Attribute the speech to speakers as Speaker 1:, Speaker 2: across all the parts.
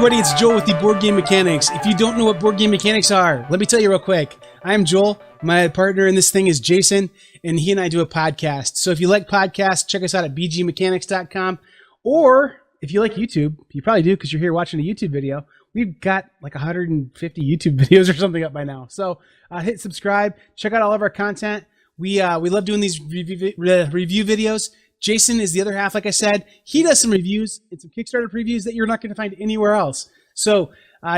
Speaker 1: everybody, it's Joel with the Board Game Mechanics. If you don't know what board game mechanics are, let me tell you real quick. I'm Joel. My partner in this thing is Jason, and he and I do a podcast. So if you like podcasts, check us out at bgmechanics.com. Or if you like YouTube, you probably do because you're here watching a YouTube video. We've got like 150 YouTube videos or something up by now. So hit subscribe. Check out all of our content. We love doing these review videos. Jason is the other half, like I said. He does some reviews and some Kickstarter previews that you're not going to find anywhere else. So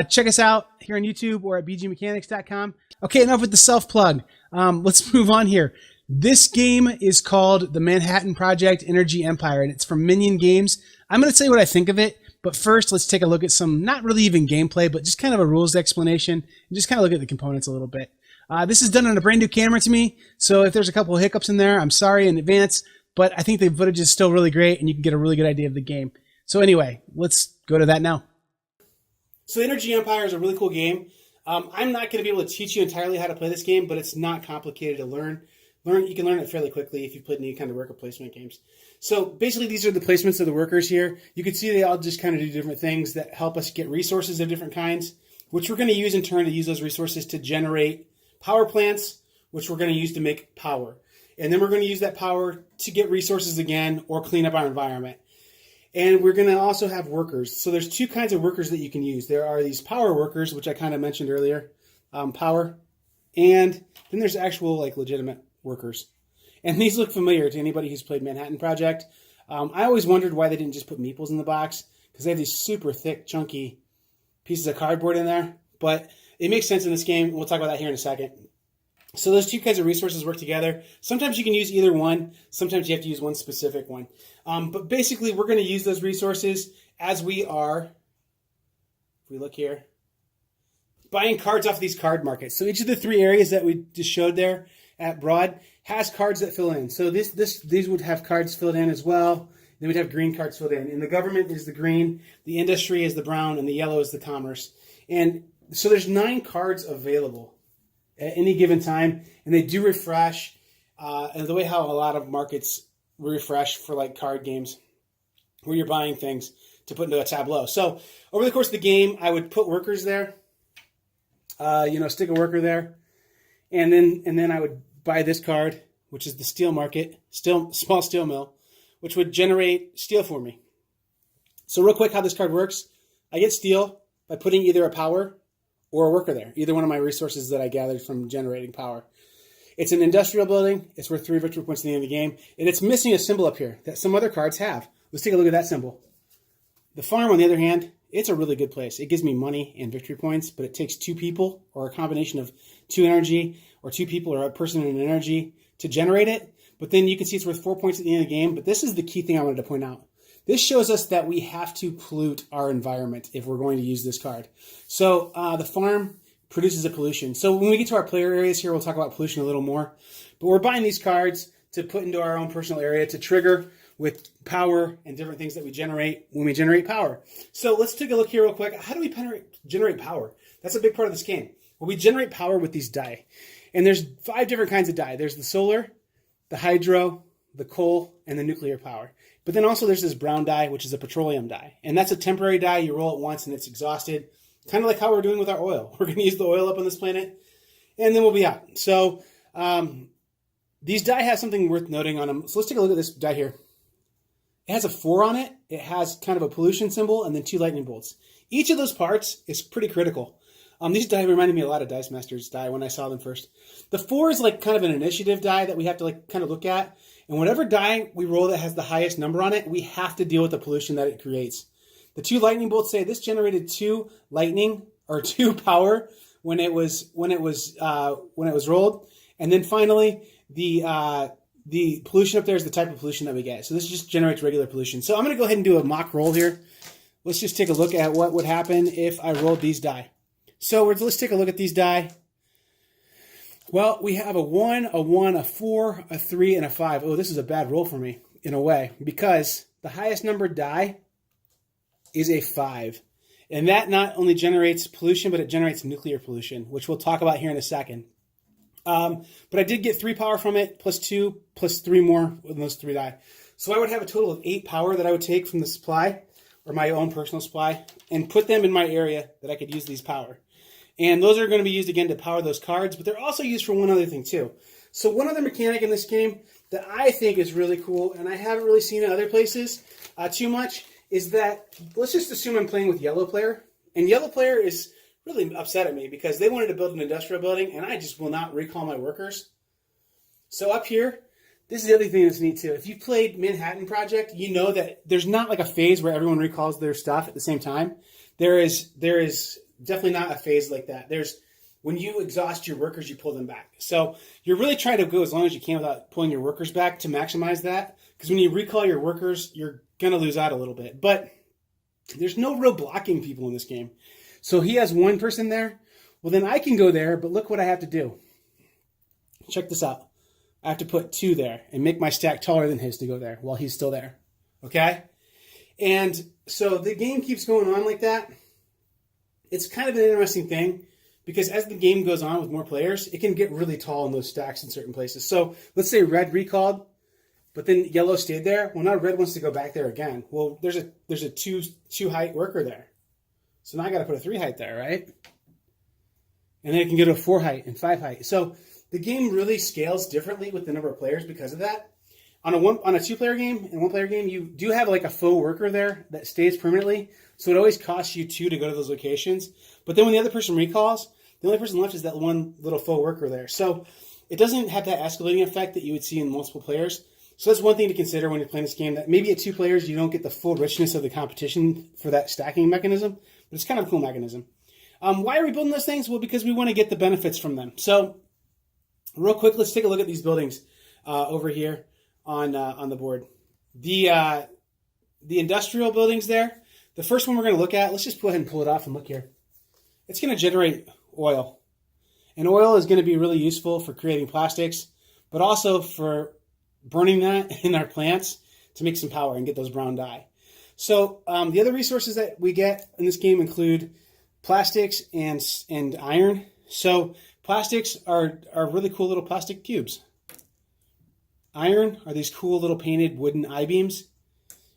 Speaker 1: check us out here on YouTube or at bgmechanics.com. Okay, enough with the self-plug. Let's move on here. This game is called the Manhattan Project Energy Empire, and it's from Minion Games. I'm going to tell you what I think of it, but first let's take a look at some, not really even gameplay, but just kind of a rules explanation, and just kind of look at the components a little bit. This is done on a brand new camera to me, so if there's a couple of hiccups in there, I'm sorry in advance. But I think the footage is still really great, and you can get a really good idea of the game. So anyway, let's go to that now. So Energy Empire is a really cool game. I'm not going to be able to teach you entirely how to play this game, but it's not complicated to learn. You can learn it fairly quickly if you've played any kind of worker placement games. So basically, these are the placements of the workers here. You can see they all just kind of do different things that help us get resources of different kinds, which we're going to use in turn to use those resources to generate power plants, which we're going to use to make power. And then we're going to use that power to get resources again or clean up our environment. And we're going to also have workers. So there's two kinds of workers that you can use. There are these power workers, which I kind of mentioned earlier, power. And then there's actual like legitimate workers. And these look familiar to anybody who's played Manhattan Project. I always wondered why they didn't just put meeples in the box, because they have these super thick, chunky pieces of cardboard in there. But it makes sense in this game. We'll talk about that here in a second. So those two kinds of resources work together. Sometimes you can use either one. Sometimes you have to use one specific one. But basically, we're going to use those resources as we are, if we look here, buying cards off these card markets. So each of the three areas that we just showed there at Broad has cards that fill in. So these would have cards filled in as well. Then we'd have green cards filled in. And the government is the green, the industry is the brown, and the yellow is the commerce. And so there's 9 cards available at any given time, and they do refresh, and the way how a lot of markets refresh for like card games where you're buying things to put into a tableau. So over the course of the game, I would put workers there, stick a worker there, and then I would buy this card, which is the steel market, small steel mill, which would generate steel for me. So real quick, how this card works: I get steel by putting either a power or a worker there, either one of my resources that I gathered from generating power. It's an industrial building. It's worth 3 victory points at the end of the game. And it's missing a symbol up here that some other cards have. Let's take a look at that symbol. The farm, on the other hand, it's a really good place. It gives me money and victory points, but it takes 2 people or a combination of 2 energy or 2 people or a person and an energy to generate it. But then you can see it's worth 4 points at the end of the game. But this is the key thing I wanted to point out. This shows us that we have to pollute our environment if we're going to use this card. So the farm produces a pollution. So when we get to our player areas here, we'll talk about pollution a little more. But we're buying these cards to put into our own personal area to trigger with power and different things that we generate when we generate power. So let's take a look here real quick. How do we generate power? That's a big part of this game. Well, we generate power with these die. And there's 5 different kinds of die. There's the solar, the hydro, the coal, and the nuclear power. But then also there's this brown die, which is a petroleum die. And that's a temporary die. You roll it once and it's exhausted. Kind of like how we're doing with our oil. We're going to use the oil up on this planet, and then we'll be out. So these die have something worth noting on them. So let's take a look at this die here. It has a 4 on it. It has kind of a pollution symbol and then 2 lightning bolts. Each of those parts is pretty critical. These die reminded me a lot of Dice Masters die when I saw them first. The 4 is like kind of an initiative die that we have to like kind of look at. And whatever die we roll that has the highest number on it, we have to deal with the pollution that it creates. The 2 lightning bolts say this generated 2 lightning or 2 power when it was rolled. And then finally, the pollution up there is the type of pollution that we get. So this just generates regular pollution. So I'm going to go ahead and do a mock roll here. Let's just take a look at what would happen if I rolled these die. So let's take a look at these die. Well, we have a 1, a 4, a 3, and a 5. Oh, this is a bad roll for me in a way because the highest numbered die is a 5. And that not only generates pollution, but it generates nuclear pollution, which we'll talk about here in a second. But I did get 3 power from it, plus 2, plus 3 more with those 3 die. So I would have a total of 8 power that I would take from the supply, or my own personal supply, and put them in my area that I could use these power. And those are going to be used again to power those cards, but they're also used for one other thing too. So one other mechanic in this game that I think is really cool, and I haven't really seen in other places too much, is that, let's just assume I'm playing with yellow player, and yellow player is really upset at me because they wanted to build an industrial building, and I just will not recall my workers. So up here, this is the other thing that's neat too. If you played Manhattan Project, you know that there's not like a phase where everyone recalls their stuff at the same time. There is definitely not a phase like that. When you exhaust your workers, you pull them back. So you're really trying to go as long as you can without pulling your workers back to maximize that. Because when you recall your workers, you're going to lose out a little bit. But there's no real blocking people in this game. So he has one person there. Well, then I can go there, but look what I have to do. Check this out. I have to put 2 there and make my stack taller than his to go there while he's still there. Okay? And so the game keeps going on like that. It's kind of an interesting thing because as the game goes on with more players, it can get really tall in those stacks in certain places. So let's say red recalled, but then yellow stayed there. Well, now red wants to go back there again. Well, there's a 2 height worker there. So now I got to put a 3 height there, right? And then it can go to a 4 height and 5 height. So the game really scales differently with the number of players because of that. On a 2-player game and 1-player game, you do have like a faux worker there that stays permanently. So it always costs you 2 to go to those locations. But then when the other person recalls, the only person left is that one little faux worker there. So it doesn't have that escalating effect that you would see in multiple players. So that's one thing to consider when you're playing this game, that maybe at 2 players you don't get the full richness of the competition for that stacking mechanism. But it's kind of a cool mechanism. Why are we building those things? Well, because we want to get the benefits from them. So real quick, let's take a look at these buildings over here on the board. The industrial buildings there, the first one we're going to look at, let's just go ahead and pull it off and look here. It's going to generate oil. And oil is going to be really useful for creating plastics, but also for burning that in our plants to make some power and get those brown dye. So the other resources that we get in this game include plastics and iron. So plastics are really cool little plastic cubes. Iron are these cool little painted wooden I-beams.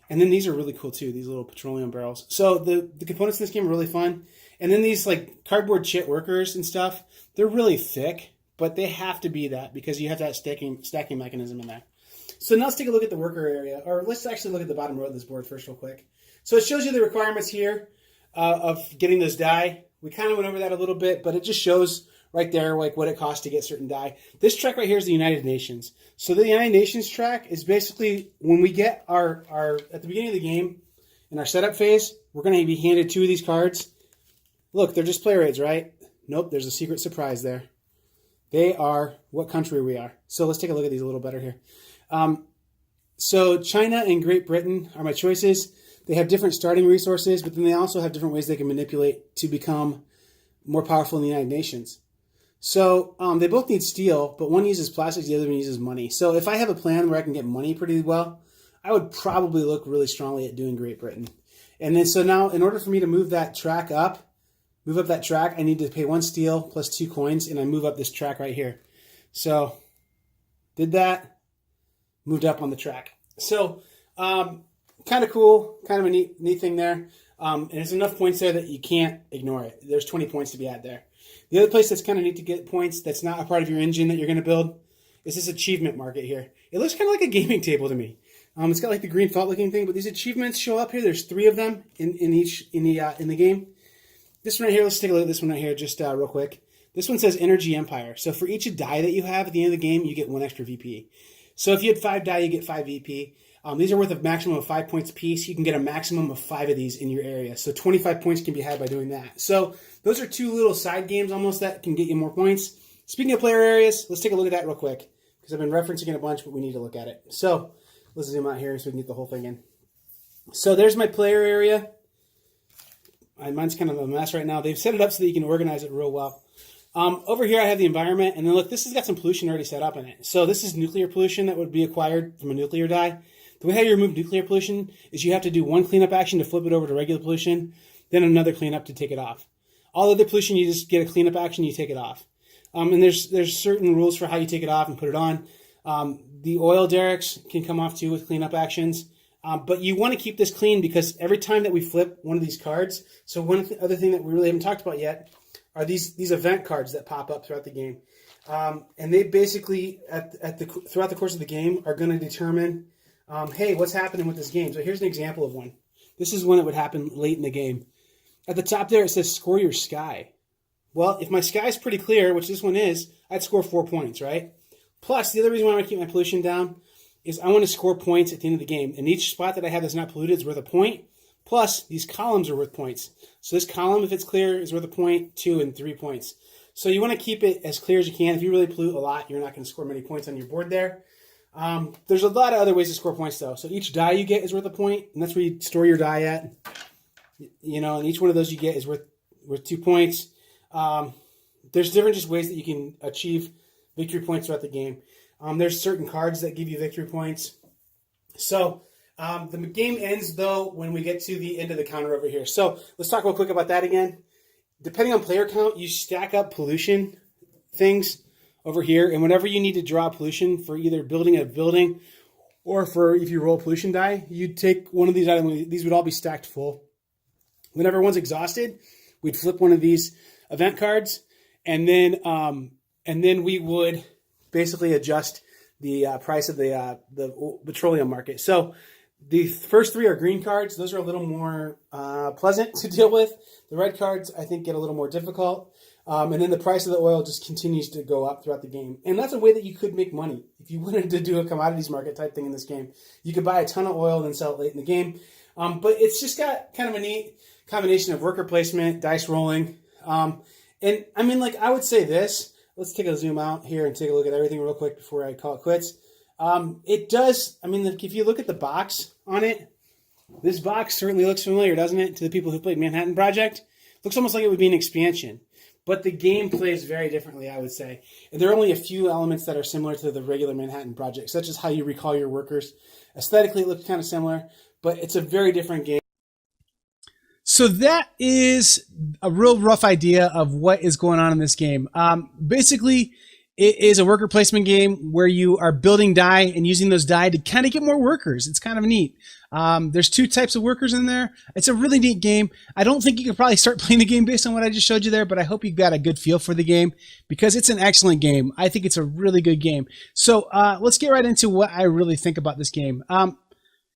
Speaker 1: And then these are really cool too, these little petroleum barrels. So the components in this game are really fun. And then these like cardboard chit workers and stuff, they're really thick, but they have to be that because you have that stacking mechanism in there. So now let's take a look at the worker area, or let's actually look at the bottom row of this board first real quick. So it shows you the requirements here of getting those dye. We kind of went over that a little bit, but it just shows right there like what it costs to get certain dye. This track right here is the United Nations. So the United Nations track is basically when we get our at the beginning of the game, in our setup phase, we're going to be handed 2 of these cards. Look, they're just player aids, right? Nope, there's a secret surprise there. They are what country we are. So let's take a look at these a little better here. So China and Great Britain are my choices. They have different starting resources, but then they also have different ways they can manipulate to become more powerful in the United Nations. So they both need steel, but one uses plastics, the other one uses money. So if I have a plan where I can get money pretty well, I would probably look really strongly at doing Great Britain. And then so now in order for me to move that track up, I need to pay 1 steel plus 2 coins, and I move up this track right here. So did that, moved up on the track. So kind of cool, kind of a neat thing there. And there's enough points there that you can't ignore it. There's 20 points to be had there. The other place that's kind of neat to get points that's not a part of your engine that you're going to build is this achievement market here. It looks kind of like a gaming table to me. It's got like the green felt looking thing, but these achievements show up here. There's 3 of them in the game. This one right here, let's take a look at this one right here just real quick. This one says Energy Empire. So for each die that you have at the end of the game, you get 1 extra VP. So if you had 5 die, you get 5 VP. These are worth a maximum of 5 points apiece. You can get a maximum of 5 of these in your area. So 25 points can be had by doing that. So those are 2 little side games almost that can get you more points. Speaking of player areas, let's take a look at that real quick because I've been referencing it a bunch, but we need to look at it. So let's zoom out here so we can get the whole thing in. So there's my player area. Mine's kind of a mess right now. They've set it up so that you can organize it real well. Over here I have the environment, and then look, this has got some pollution already set up in it. So this is nuclear pollution that would be acquired from a nuclear die. The way how you remove nuclear pollution is you have to do 1 cleanup action to flip it over to regular pollution, then another cleanup to take it off. All other pollution, you just get a cleanup action, you take it off. And there's certain rules for how you take it off and put it on. The oil derricks can come off too with cleanup actions. But you want to keep this clean because every time that we flip one of these cards, so one other thing that we really haven't talked about yet are these event cards that pop up throughout the game. And they basically, throughout the course of the game, are going to determine, hey, what's happening with this game? So here's an example of one. This is one that would happen late in the game. At the top there, it says score your sky. Well, if my sky is pretty clear, which this one is, I'd score 4 points, right? Plus, the other reason why I want to keep my pollution down is I want to score points at the end of the game. And each spot that I have that's not polluted is worth a point. Plus, these columns are worth points. So this column, if it's clear, is worth a point, 2, and 3 points. So you want to keep it as clear as you can. If you really pollute a lot, you're not going to score many points on your board there. There's a lot of other ways to score points, though. So each die you get is worth a point, and that's where you store your die at. You know, and each one of those you get is worth 2 points. There's different just ways that you can achieve victory points throughout the game. There's certain cards that give you victory points. So the game ends, though, when we get to the end of the counter over here. So let's talk real quick about that again. Depending on player count, you stack up pollution things over here. And whenever you need to draw pollution for either building a building or for if you roll a pollution die, you'd take one of these items. These would all be stacked full. Whenever one's exhausted, we'd flip one of these event cards, and then we would basically adjust the price of the petroleum market. So the first 3 are green cards. Those are a little more pleasant to deal with. The red cards, I think, get a little more difficult. And then the price of the oil just continues to go up throughout the game. And that's a way that you could make money. If you wanted to do a commodities market type thing in this game, you could buy a ton of oil and sell it late in the game. But it's just got kind of a neat combination of worker placement, dice rolling. And I mean, like, I would say this. Let's take a zoom out here and take a look at everything real quick before I call it quits. It does, I mean, if you look at the box on it, this box certainly looks familiar, doesn't it, to the people who played Manhattan Project? Looks almost like it would be an expansion. But the game plays very differently, I would say. And there are only a few elements that are similar to the regular Manhattan Project, such as how you recall your workers. Aesthetically, it looks kind of similar, but it's a very different game. So that is a real rough idea of what is going on in this game. Basically, it is a worker placement game where you are building die and using those die to kind of get more workers. It's kind of neat. There's 2 types of workers in there. It's a really neat game. I don't think you could probably start playing the game based on what I just showed you there, but I hope you got a good feel for the game because it's an excellent game. I think it's a really good game. So let's get right into what I really think about this game.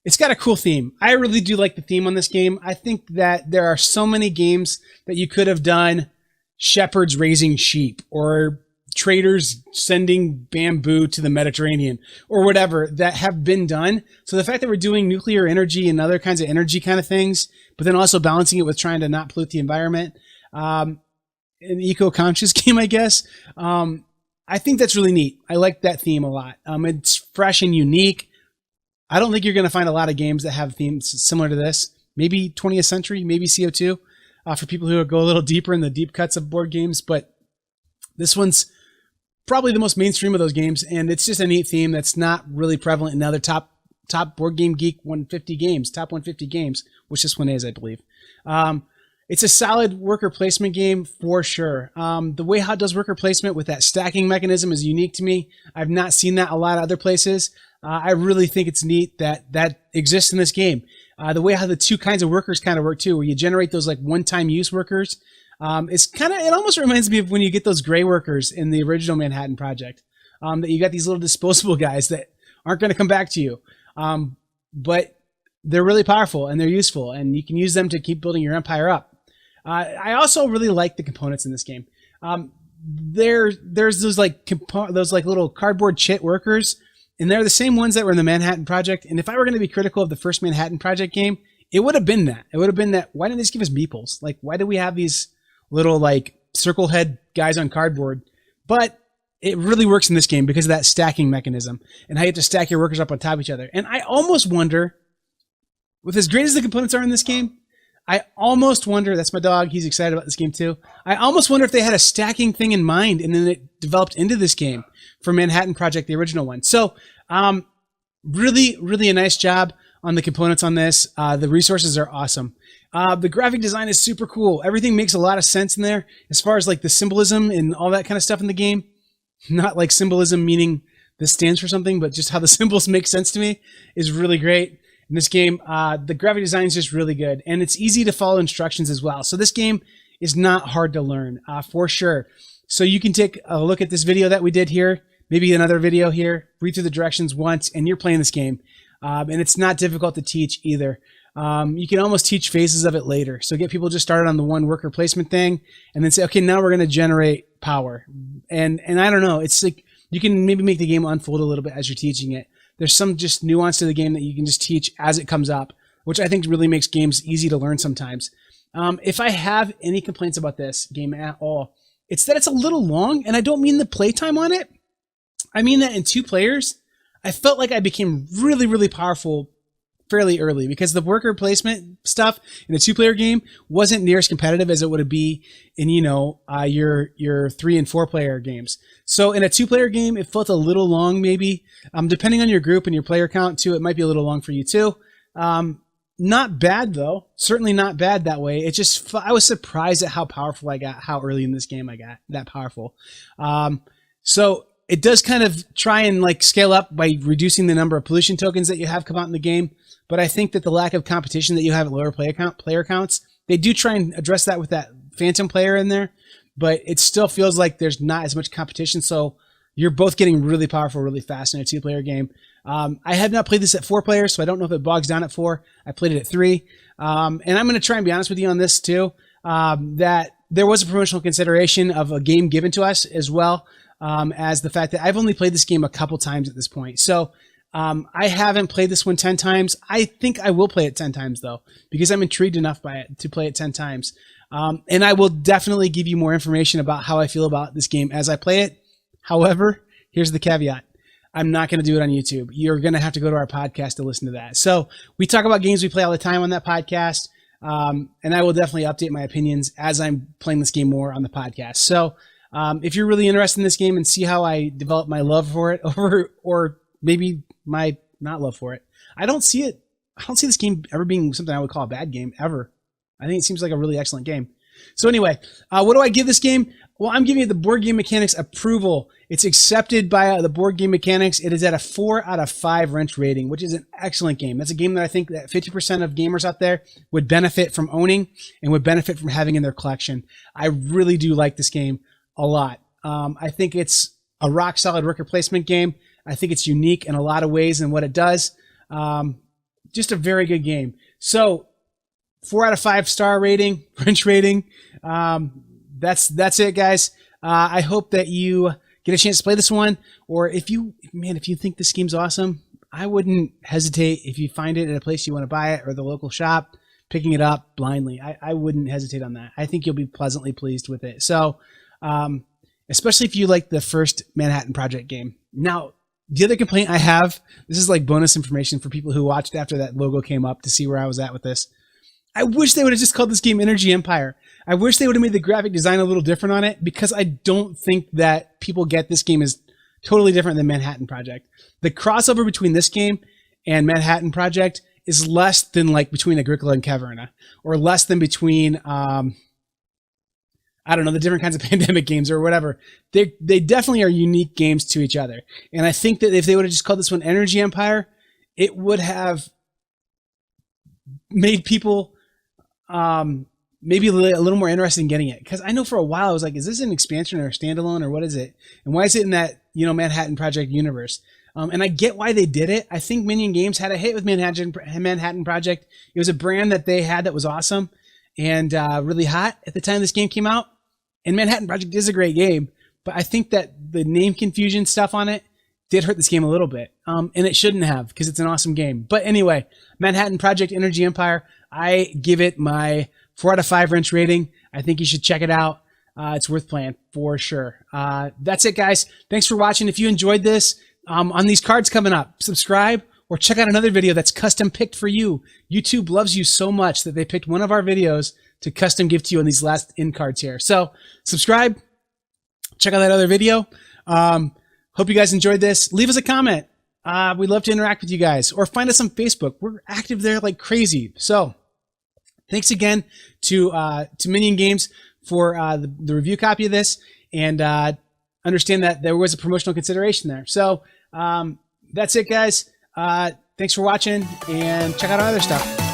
Speaker 1: It's got a cool theme. I really do like the theme on this game. I think that there are so many games that you could have done shepherds raising sheep or traders sending bamboo to the Mediterranean or whatever that have been done. So the fact that we're doing nuclear energy and other kinds of energy kind of things, but then also balancing it with trying to not pollute the environment, an eco-conscious game, I guess. I think that's really neat. I like that theme a lot. It's fresh and unique. I don't think you're going to find a lot of games that have themes similar to this. Maybe 20th Century, maybe CO2, for people who go a little deeper in the deep cuts of board games. But this one's probably the most mainstream of those games, and it's just a neat theme that's not really prevalent in other top Board Game Geek 150 games, top 150 games, which this one is, I believe. It's a solid worker placement game for sure. The way how it does worker placement with that stacking mechanism is unique to me. I've not seen that a lot of other places. I really think it's neat that exists in this game. The way how the 2 kinds of workers kind of work too, where you generate those like one-time use workers. It almost reminds me of when you get those gray workers in the original Manhattan Project. That you got these little disposable guys that aren't going to come back to you. But they're really powerful and they're useful, and you can use them to keep building your empire up. I also really like the components in this game. There's those little cardboard chit workers, and they're the same ones that were in the Manhattan Project. And if I were going to be critical of the first Manhattan Project game, it would have been that. It would have been that. Why didn't they just give us meeples? Like, why do we have these little like circle head guys on cardboard? But it really works in this game because of that stacking mechanism and how you have to stack your workers up on top of each other. And I almost wonder, with as great as the components are in this game, I almost wonder, that's my dog, he's excited about this game too. I almost wonder if they had a stacking thing in mind and then it developed into this game for Manhattan Project, the original one. So really, really a nice job on the components on this. The resources are awesome. The graphic design is super cool. Everything makes a lot of sense in there as far as like the symbolism and all that kind of stuff in the game. Not like symbolism meaning this stands for something, but just how the symbols make sense to me is really great. in this game. The graphic design is just really good, and it's easy to follow instructions as well. So this game is not hard to learn, for sure. So you can take a look at this video that we did here, maybe another video here, read through the directions once, and you're playing this game. And it's not difficult to teach either. You can almost teach phases of it later. So get people just started on the one worker placement thing, and then say, okay, now we're going to generate power. And I don't know, it's like you can maybe make the game unfold a little bit as you're teaching it. There's some just nuance to the game that you can just teach as it comes up, which I think really makes games easy to learn sometimes. If I have any complaints about this game at all, it's that it's a little long, and I don't mean the playtime on it. I mean that in 2 players, I felt like I became really, really powerful fairly early, because the worker placement stuff in a 2-player game wasn't near as competitive as it would be in, you know, your 3 and 4-player games. So in a 2-player game, it felt a little long, maybe. Depending on your group and your player count too, it might be a little long for you too. Not bad though. Certainly not bad that way. It just, I was surprised at how powerful I got, how early in this game I got that powerful. So it does kind of try and like scale up by reducing the number of pollution tokens that you have come out in the game. But I think that the lack of competition that you have at lower player counts, they do try and address that with that phantom player in there. But it still feels like there's not as much competition. So you're both getting really powerful really fast in a 2-player game. I have not played this at 4 players, so I don't know if it bogs down at 4. I played it at 3. And I'm going to try and be honest with you on this too, that there was a promotional consideration of a game given to us as well, as the fact that I've only played this game a couple times at this point. So I haven't played this one 10 times. I think I will play it 10 times though, because I'm intrigued enough by it to play it 10 times. And I will definitely give you more information about how I feel about this game as I play it. However, here's the caveat. I'm not going to do it on YouTube. You're going to have to go to our podcast to listen to that. So we talk about games we play all the time on that podcast. And I will definitely update my opinions as I'm playing this game more on the podcast. So if you're really interested in this game and see how I develop my love for it or maybe my not love for it, I don't see this game ever being something I would call a bad game ever. I think it seems like a really excellent game. So anyway, what do I give this game? Well, I'm giving it the Board Game Mechanics approval. It's accepted by the Board Game Mechanics. It is at a 4 out of 5 wrench rating, which is an excellent game. That's a game that I think that 50% of gamers out there would benefit from owning and would benefit from having in their collection. I really do like this game a lot. I think it's a rock solid worker placement game. I think it's unique in a lot of ways in what it does. Just a very good game. So 4 out of 5 star rating, wrench rating. That's it, guys. I hope that you get a chance to play this one, or if you think this game's awesome, I wouldn't hesitate if you find it at a place you want to buy it or the local shop, picking it up blindly. I wouldn't hesitate on that. I think you'll be pleasantly pleased with it. So, especially if you like the first Manhattan Project game. Now, the other complaint I have, this is like bonus information for people who watched after that logo came up to see where I was at with this. I wish they would have just called this game Energy Empire. I wish they would have made the graphic design a little different on it, because I don't think that people get this game is totally different than Manhattan Project. The crossover between this game and Manhattan Project is less than like between Agricola and Caverna, or less than between, I don't know, the different kinds of pandemic games or whatever. They definitely are unique games to each other. And I think that if they would have just called this one Energy Empire, it would have made people maybe a little more interested in getting it. Because I know for a while I was like, is this an expansion or a standalone or what is it? And why is it in that, you know, Manhattan Project universe? And I get why they did it. I think Minion Games had a hit with Manhattan Project. It was a brand that they had that was awesome and really hot at the time this game came out. And Manhattan Project is a great game, but I think that the name confusion stuff on it did hurt this game a little bit. And it shouldn't have, because it's an awesome game. But anyway, Manhattan Project Energy Empire, I give it my 4 out of 5 wrench rating. I think you should check it out. It's worth playing for sure. That's it, guys. Thanks for watching. If you enjoyed this, on these cards coming up, subscribe or check out another video that's custom picked for you. YouTube loves you so much that they picked one of our videos to custom give to you on these last in cards here. So subscribe, check out that other video. Hope you guys enjoyed this. Leave us a comment. We'd love to interact with you guys, or find us on Facebook. We're active there like crazy. So thanks again to Minion Games for the review copy of this, and understand that there was a promotional consideration there. So that's it, guys. Thanks Thanks for watching, and check out our other stuff.